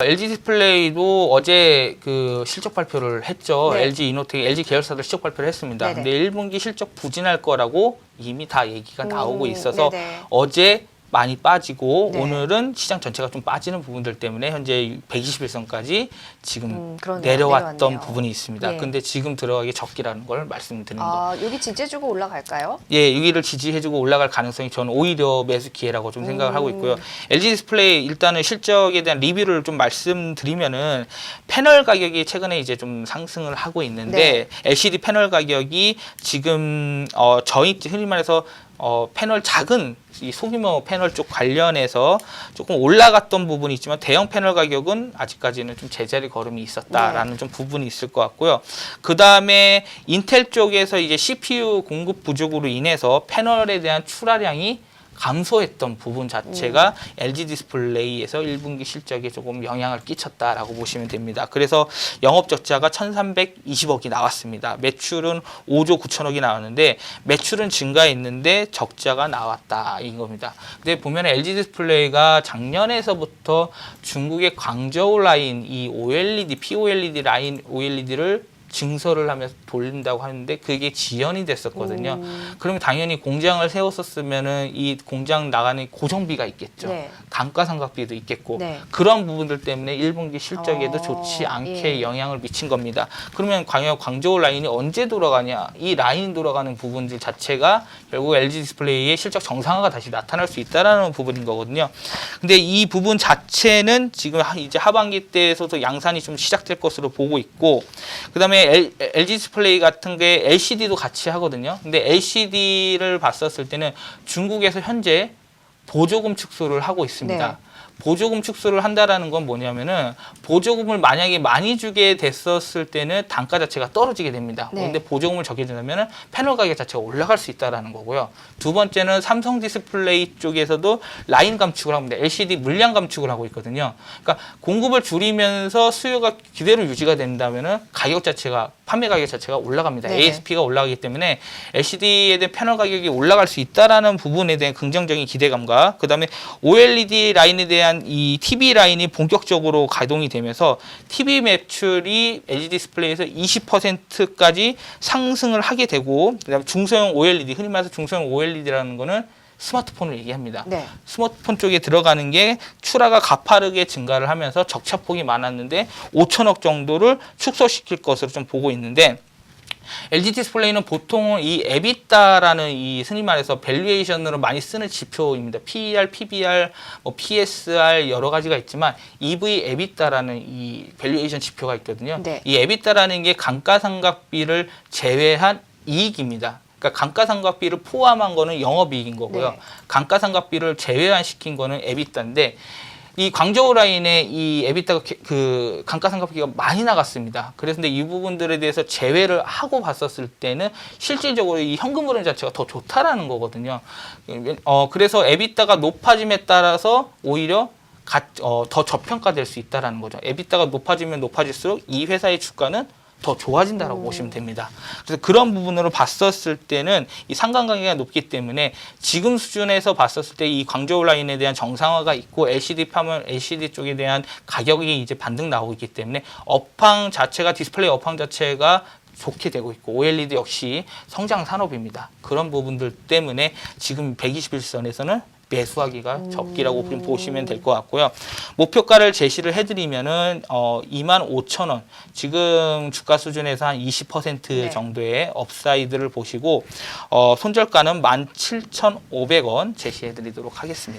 LG 디스플레이도 어제 그 실적 발표를 했죠. 네. LG 이노텍, LG 계열사들 실적 발표를 했습니다. 네네. 근데 1분기 실적 부진할 거라고 이미 다 얘기가 나오고 있어서 네네. 어제 많이 빠지고 네. 오늘은 시장 전체가 좀 빠지는 부분들 때문에 현재 121선까지 지금 그러네요. 내려왔던 내려왔네요. 부분이 있습니다. 예. 근데 지금 들어가기 적기라는 걸 말씀드리는 겁니다. 여기 지지해주고 올라갈까요? 예, 여기를 지지해주고 올라갈 가능성이 저는 오히려 매수 기회라고 좀 생각을 하고 있고요. LG 디스플레이 일단은 실적에 대한 리뷰를 좀 말씀드리면은 패널 가격이 최근에 이제 좀 상승을 하고 있는데 LCD 패널 가격이 지금 저희 흔히 말해서 패널 작은 이 소규모 패널 쪽 관련해서 조금 올라갔던 부분이 있지만 대형 패널 가격은 아직까지는 좀 제자리 걸음이 있었다라는 좀 부분이 있을 것 같고요. 그 다음에 인텔 쪽에서 이제 CPU 공급 부족으로 인해서 패널에 대한 출하량이 감소했던 부분 자체가 LG 디스플레이에서 1분기 실적에 조금 영향을 끼쳤다라고 보시면 됩니다. 그래서 영업 적자가 1,320억이 나왔습니다. 매출은 5조 9천억이 나왔는데 매출은 증가했는데 적자가 나왔다 인 겁니다. 근데 보면 LG 디스플레이가 작년에서부터 중국의 광저우 라인 이 OLED, POLED 라인 OLED를 증설을 하면서 돌린다고 하는데 그게 지연이 됐었거든요. 그러면 당연히 공장을 세웠었으면은 이 공장 나가는 고정비가 있겠죠. 네. 감가상각비도 있겠고 네. 그런 부분들 때문에 1분기 실적에도 좋지 않게 예. 영향을 미친 겁니다. 그러면 광저우 라인이 언제 돌아가냐? 이 라인 돌아가는 부분들 자체가 결국 LG 디스플레이의 실적 정상화가 다시 나타날 수 있다라는 부분인 거거든요. 근데 이 부분 자체는 지금 이제 하반기 때에서도 양산이 좀 시작될 것으로 보고 있고 그다음에 LG 디스플레이 같은 게 LCD도 같이 하거든요. 근데 LCD를 봤었을 때는 중국에서 현재 보조금 축소를 하고 있습니다. 네. 보조금 축소를 한다라는 건 뭐냐면은 보조금을 만약에 많이 주게 됐었을 때는 단가 자체가 떨어지게 됩니다. 네. 그런데 보조금을 적게 준다면은 패널 가격 자체가 올라갈 수 있다라는 거고요. 두 번째는 삼성 디스플레이 쪽에서도 라인 감축을 합니다. LCD 물량 감축을 하고 있거든요. 그러니까 공급을 줄이면서 수요가 그대로 유지가 된다면은 가격 자체가 판매 가격 자체가 올라갑니다. 네네. ASP가 올라가기 때문에 LCD에 대한 패널 가격이 올라갈 수 있다라는 부분에 대한 긍정적인 기대감과 그다음에 OLED 라인에 대한 이 TV 라인이 본격적으로 가동이 되면서 TV 매출이 LG 디스플레이에서 20%까지 상승을 하게 되고 그다음에 중소형 OLED 흔히 말해서 중소형 OLED라는 거는 스마트폰을 얘기합니다. 네. 스마트폰 쪽에 들어가는 게 출하가 가파르게 증가를 하면서 적차폭이 많았는데 5천억 정도를 축소시킬 것으로 좀 보고 있는데 LG 디스플레이는 보통 이 에비타라는 이 흔히 말해서 밸류에이션으로 많이 쓰는 지표입니다. PER, PBR, 뭐 PSR 여러 가지가 있지만 EV 에비타라는 이 밸류에이션 지표가 있거든요. 네. 이 에비타라는 게 감가상각비를 제외한 이익입니다. 그러니까 감가상각비를 포함한 거는 영업이익인 거고요. 네. 감가상각비를 제외한 시킨 거는 에비타인데 이 광저우 라인에 이 에비타가 그 감가상각비가 많이 나갔습니다. 그래서 근데 이 부분들에 대해서 제외를 하고 봤었을 때는 실질적으로 이 현금 흐름 자체가 더 좋다라는 거거든요. 그래서 에비타가 높아짐에 따라서 오히려 더 저평가될 수 있다라는 거죠. 에비타가 높아지면 높아질수록 이 회사의 주가는 더 좋아진다라고 보시면 됩니다. 그래서 그런 부분으로 봤었을 때는 이 상관관계가 높기 때문에 지금 수준에서 봤었을 때 이 광저우 라인에 대한 정상화가 있고 LCD 파면 LCD 쪽에 대한 가격이 이제 반등 나오고 있기 때문에 업황 자체가 디스플레이 업황 자체가 좋게 되고 있고 OLED 역시 성장 산업입니다. 그런 부분들 때문에 지금 121선에서는 매수하기가 적기라고 보시면 될 것 같고요. 목표가를 제시를 해드리면은 25,000원 지금 주가 수준에서 한 20% 네. 정도의 업사이드를 보시고 손절가는 17,500원 제시해드리도록 하겠습니다.